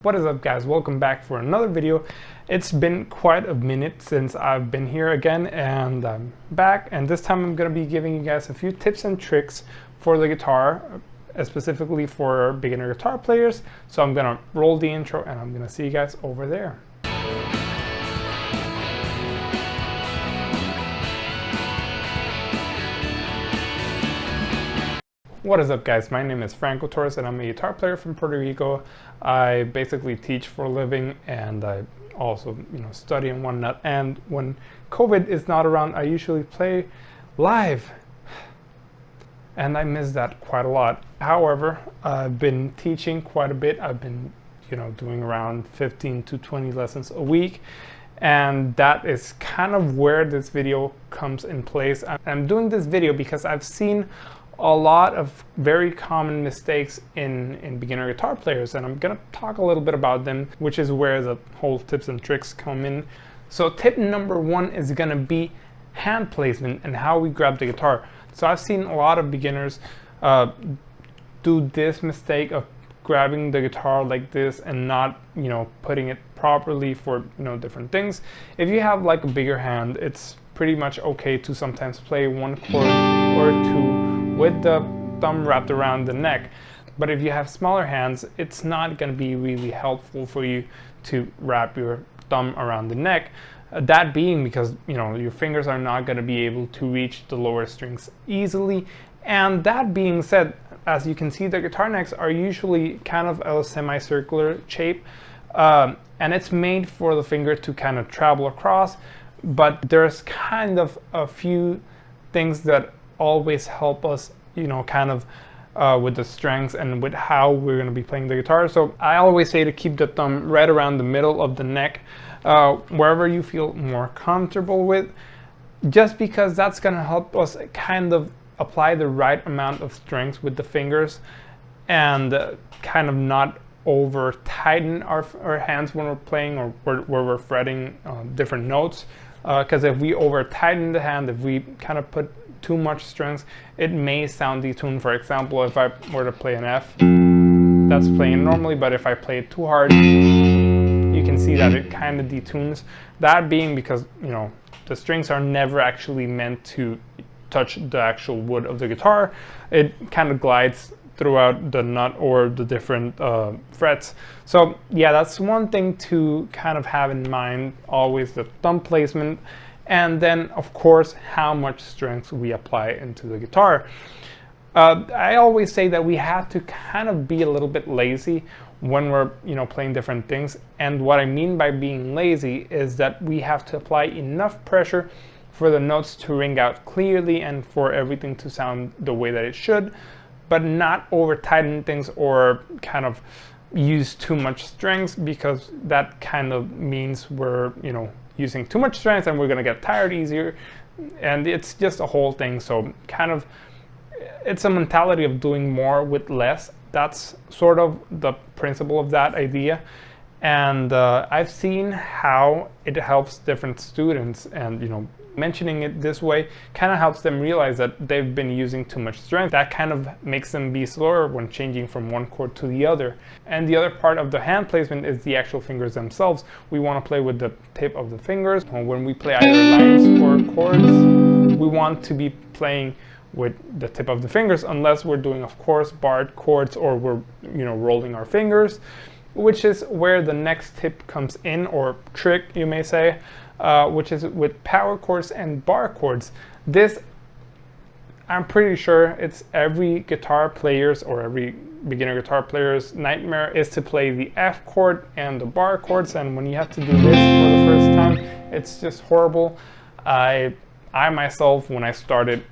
What is up, guys? Welcome back for another video. It's been quite a minute since I've been here again, and I'm back, and this time I'm going to be giving you guys a few tips and tricks for the guitar, specifically for beginner guitar players. So I'm going to roll the intro and I'm going to see you guys over there. What is up, guys? My name is Franco Torres and I'm a guitar player from Puerto Rico. I basically teach for a living, and I also study and whatnot. And when COVID is not around, I usually play live, and I miss that quite a lot. However, I've been teaching quite a bit. I've been doing around 15 to 20 lessons a week, and that is kind of where this video comes in place. I'm doing this video because I've seen a lot of very common mistakes in beginner guitar players, and I'm gonna talk a little bit about them, which is where the whole tips and tricks come in. So tip number one is gonna be hand placement and how we grab the guitar. So I've seen a lot of beginners do this mistake of grabbing the guitar like this and not putting it properly for different things. If you have like a bigger hand, it's pretty much okay to sometimes play one chord or two with the thumb wrapped around the neck. But if you have smaller hands, it's not going to be really helpful for you to wrap your thumb around the neck. That being because your fingers are not going to be able to reach the lower strings easily. And that being said, as you can see, the guitar necks are usually kind of a semicircular shape, and it's made for the finger to kind of travel across. But there's kind of a few things that always help us, with the strengths and with how we're going to be playing the guitar. So I always say to keep the thumb right around the middle of the neck, wherever you feel more comfortable with, just because that's going to help us kind of apply the right amount of strength with the fingers and kind of not over tighten our hands when we're playing or where we're fretting different notes. Because if we over tighten the hand, if we kind of put too much strength, it may sound detuned. For example, if I were to play an F, that's playing normally, but if I play it too hard, you can see that it kind of detunes. That being because the strings are never actually meant to touch the actual wood of the guitar. It kind of glides throughout the nut or the different frets. So yeah, that's one thing to kind of have in mind, always the thumb placement, and then of course how much strength we apply into the guitar. I always say that we have to kind of be a little bit lazy when we're playing different things, and what I mean by being lazy is that we have to apply enough pressure for the notes to ring out clearly and for everything to sound the way that it should, but not over tighten things or kind of use too much strength, because that kind of means we're using too much strength and we're going to get tired easier, and it's just a whole thing. So kind of it's a mentality of doing more with less. That's sort of the principle of that idea, and I've seen how it helps different students, and mentioning it this way kind of helps them realize that they've been using too much strength. That kind of makes them be slower when changing from one chord to the other. And the other part of the hand placement is the actual fingers themselves. We want to play with the tip of the fingers. When we play either lines or chords, we want to be playing with the tip of the fingers, unless we're doing, of course, barred chords or we're rolling our fingers, which is where the next tip comes in, or trick you may say, which is with power chords and bar chords. This, I'm pretty sure it's every guitar player's or every beginner guitar player's nightmare, is to play the F chord and the bar chords, and when you have to do this for the first time, it's just horrible. I myself, when I started,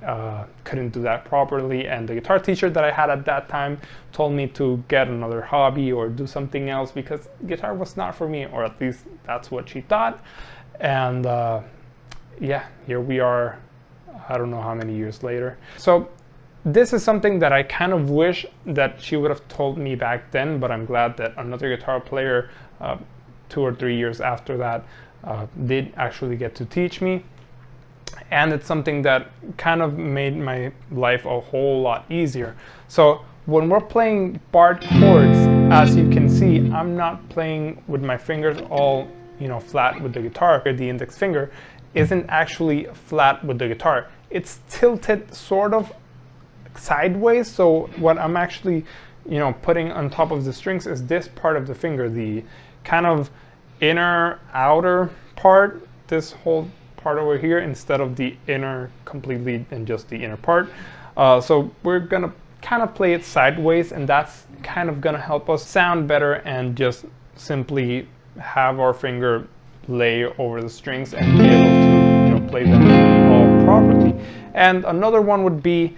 couldn't do that properly, and the guitar teacher that I had at that time told me to get another hobby or do something else, because guitar was not for me, or at least that's what she thought. And yeah, here we are, I don't know how many years later. So this is something that I kind of wish that she would have told me back then, but I'm glad that another guitar player 2 or 3 years after that did actually get to teach me. And it's something that kind of made my life a whole lot easier. So when we're playing barred chords, as you can see, I'm not playing with my fingers all, flat with the guitar. The index finger isn't actually flat with the guitar. It's tilted sort of sideways. So what I'm actually, putting on top of the strings is this part of the finger, the kind of inner outer part, this whole part over here, instead of the inner completely and just the inner part. So we're gonna kind of play it sideways, and that's kind of gonna help us sound better and just simply have our finger lay over the strings and be able to play them all properly. And another one would be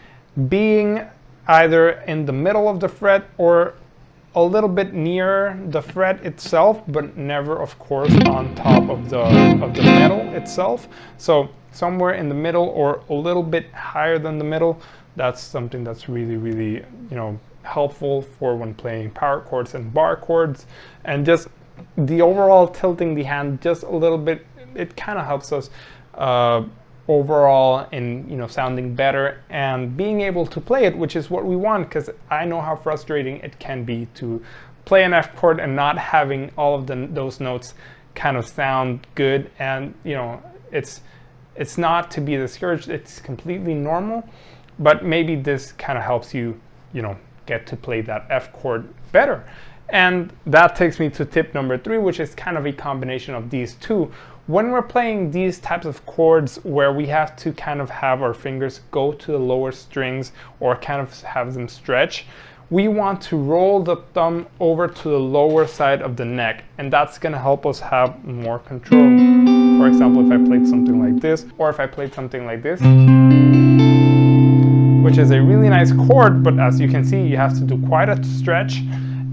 being either in the middle of the fret or a little bit near the fret itself, but never, of course, on top of the metal itself. So somewhere in the middle or a little bit higher than the middle. That's something that's really, really, helpful for when playing power chords and bar chords, and just the overall tilting the hand just a little bit. It kind of helps us overall in sounding better and being able to play it, which is what we want, because I know how frustrating it can be to play an F chord and not having all of those notes kind of sound good. And it's not to be discouraged. It's completely normal, but maybe this kind of helps you get to play that F chord better. And that takes me to tip number 3, which is kind of a combination of these two. When we're playing these types of chords where we have to kind of have our fingers go to the lower strings or kind of have them stretch, we want to roll the thumb over to the lower side of the neck, and that's going to help us have more control. For example, if I played something like this, or if I played something like this, which is a really nice chord, but as you can see, you have to do quite a stretch.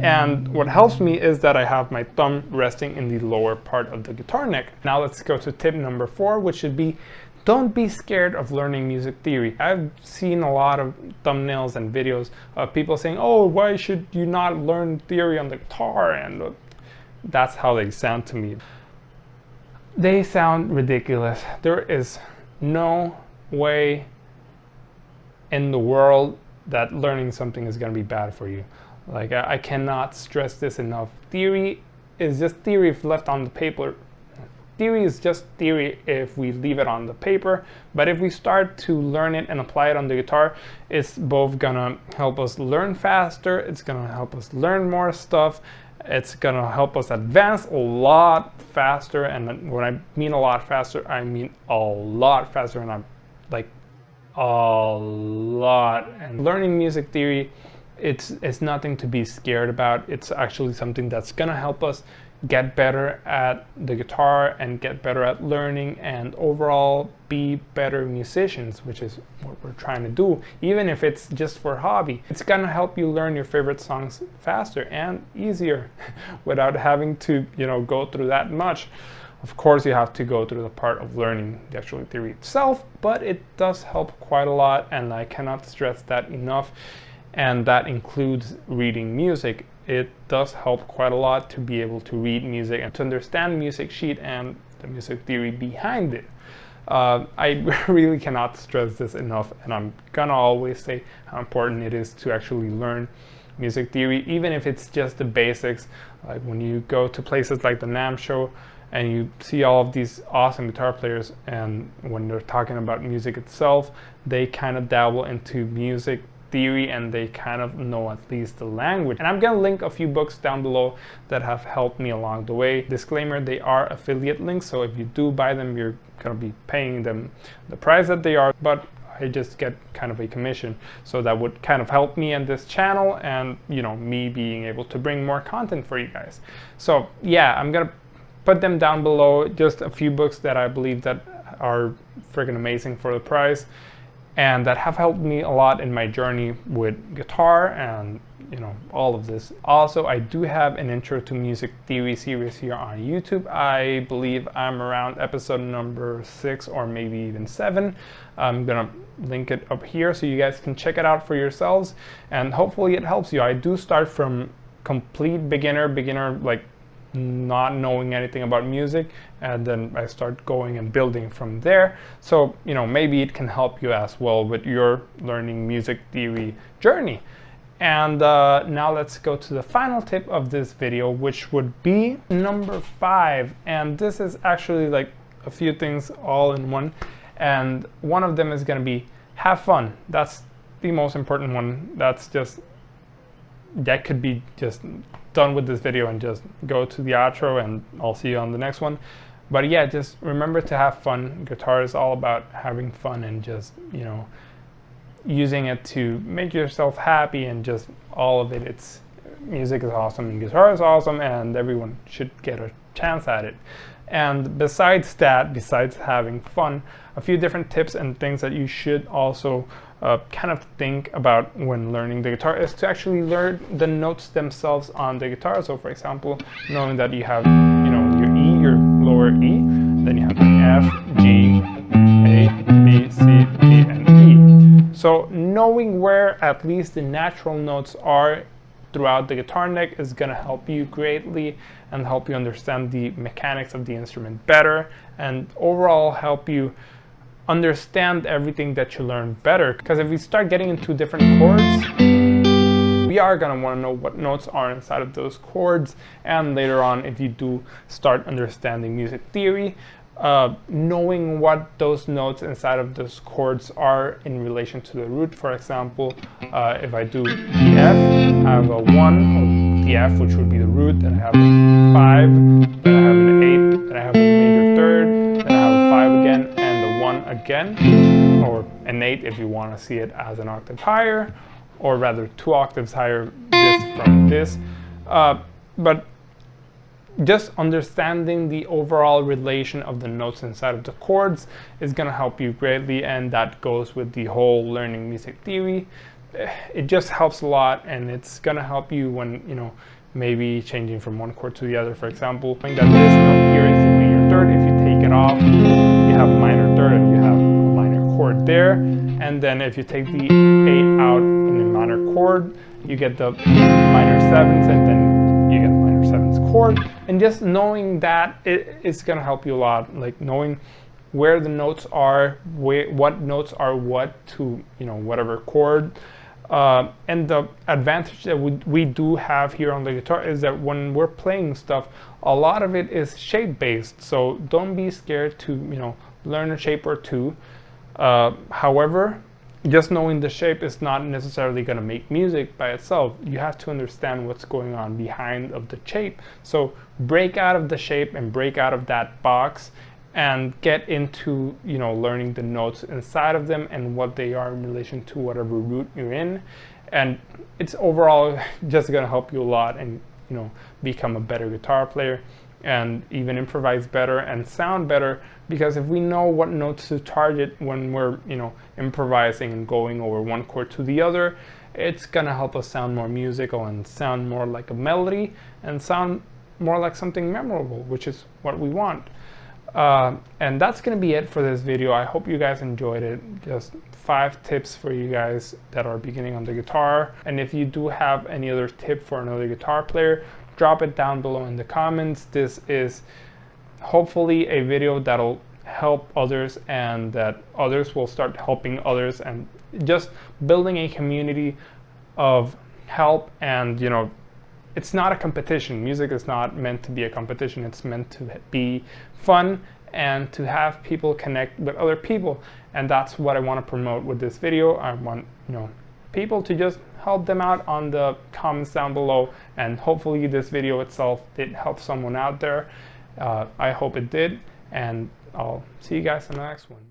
And what helps me is that I have my thumb resting in the lower part of the guitar neck. Now let's go to tip number 4, which should be, don't be scared of learning music theory. I've seen a lot of thumbnails and videos of people saying, oh, why should you not learn theory on the guitar? And that's how they sound to me. They sound ridiculous. There is no way in the world that learning something is going to be bad for you. Like, I cannot stress this enough. Theory is just theory if left on the paper. Theory is just theory if we leave it on the paper. But if we start to learn it and apply it on the guitar, it's both gonna help us learn faster, it's gonna help us learn more stuff, it's gonna help us advance a lot faster. And when I mean a lot faster, I mean a lot faster, and I'm like a lot. And learning music theory, it's nothing to be scared about. It's actually something that's gonna help us get better at the guitar and get better at learning and overall be better musicians, which is what we're trying to do. Even if it's just for hobby, it's gonna help you learn your favorite songs faster and easier without having to go through that much. Of course, you have to go through the part of learning the actual theory itself, but it does help quite a lot, and I cannot stress that enough. And that includes reading music. It does help quite a lot to be able to read music and to understand music sheet and the music theory behind it. I really cannot stress this enough, and I'm gonna always say how important it is to actually learn music theory, even if it's just the basics. Like when you go to places like the NAMM show and you see all of these awesome guitar players, and when they're talking about music itself, they kind of dabble into music theory and they kind of know at least the language. And I'm gonna link a few books down below that have helped me along the way. Disclaimer, they are affiliate links, so if you do buy them, you're gonna be paying them the price that they are, but I just get kind of a commission. So that would kind of help me and this channel, and me being able to bring more content for you guys. So yeah, I'm gonna put them down below, just a few books that I believe that are freaking amazing for the price, and that have helped me a lot in my journey with guitar and all of this. Also, I do have an intro to music theory series here on YouTube. I believe I'm around episode number 6 or maybe even 7. I'm gonna link it up here so you guys can check it out for yourselves, and hopefully it helps you. I do start from complete beginner, like not knowing anything about music, and then I start going and building from there. So maybe it can help you as well with your learning music theory journey. And now let's go to the final tip of this video, which would be number 5. And this is actually like a few things all in one. And one of them is going to be have fun. That's the most important one. That could be just done with this video and just go to the outro, and I'll see you on the next one. But yeah, just remember to have fun. Guitar is all about having fun and just, you know, using it to make yourself happy, and just all of it. Music is awesome and guitar is awesome, and everyone should get a chance at it. And besides that, besides having fun, a few different tips and things that you should also kind of think about when learning the guitar is to actually learn the notes themselves on the guitar. So for example, knowing that you have, you know, your E, your lower E, then you have F, G, A, B, C, D, and E. So knowing where at least the natural notes are throughout the guitar neck is going to help you greatly and help you understand the mechanics of the instrument better, and overall help you understand everything that you learn better. Because if we start getting into different chords, we are going to want to know what notes are inside of those chords. And later on, if you do start understanding music theory, knowing what those notes inside of those chords are in relation to the root. For example, if I do the F, I have a 1, or the F, which would be the root, then I have a 5, then I have an 8, then I have a major third, then I have a 5 again, and the 1 again, or an 8 if you want to see it as an octave higher, or rather 2 octaves higher, this from this. But just understanding the overall relation of the notes inside of the chords is going to help you greatly, and that goes with the whole learning music theory. It just helps a lot, and it's going to help you when, you know, maybe changing from one chord to the other. For example, knowing that this note here is the major third, if you take it off, you have a minor third and you have a minor chord there. And then if you take the 8 out in a minor chord, you get the minor 7s, and then you get the minor 7s chord. And just knowing that, it's going to help you a lot, like knowing where the notes are, what notes are what to, you know, whatever chord. And the advantage that we do have here on the guitar is that when we're playing stuff, a lot of it is shape based. So don't be scared to, you know, learn a shape or two. However, just knowing the shape is not necessarily going to make music by itself. You have to understand what's going on behind of the shape. So break out of the shape and break out of that box and get into, you know, learning the notes inside of them and what they are in relation to whatever root you're in. And it's overall just going to help you a lot, and, you know, become a better guitar player and even improvise better and sound better. Because if we know what notes to target when we're, you know, improvising and going over one chord to the other, it's gonna help us sound more musical and sound more like a melody and sound more like something memorable, which is what we want. And that's gonna be it for this video. I hope you guys enjoyed it. Just 5 tips for you guys that are beginning on the guitar. And if you do have any other tip for another guitar player, drop it down below in the comments. This is hopefully a video that'll help others, and that others will start helping others, and just building a community of help. And, you know, it's not a competition. Music is not meant to be a competition. It's meant to be fun and to have people connect with other people. And that's what I want to promote with this video. I want, you know, people to just help them out on the comments down below, and hopefully this video itself did help someone out there. I hope it did, and I'll see you guys in the next one.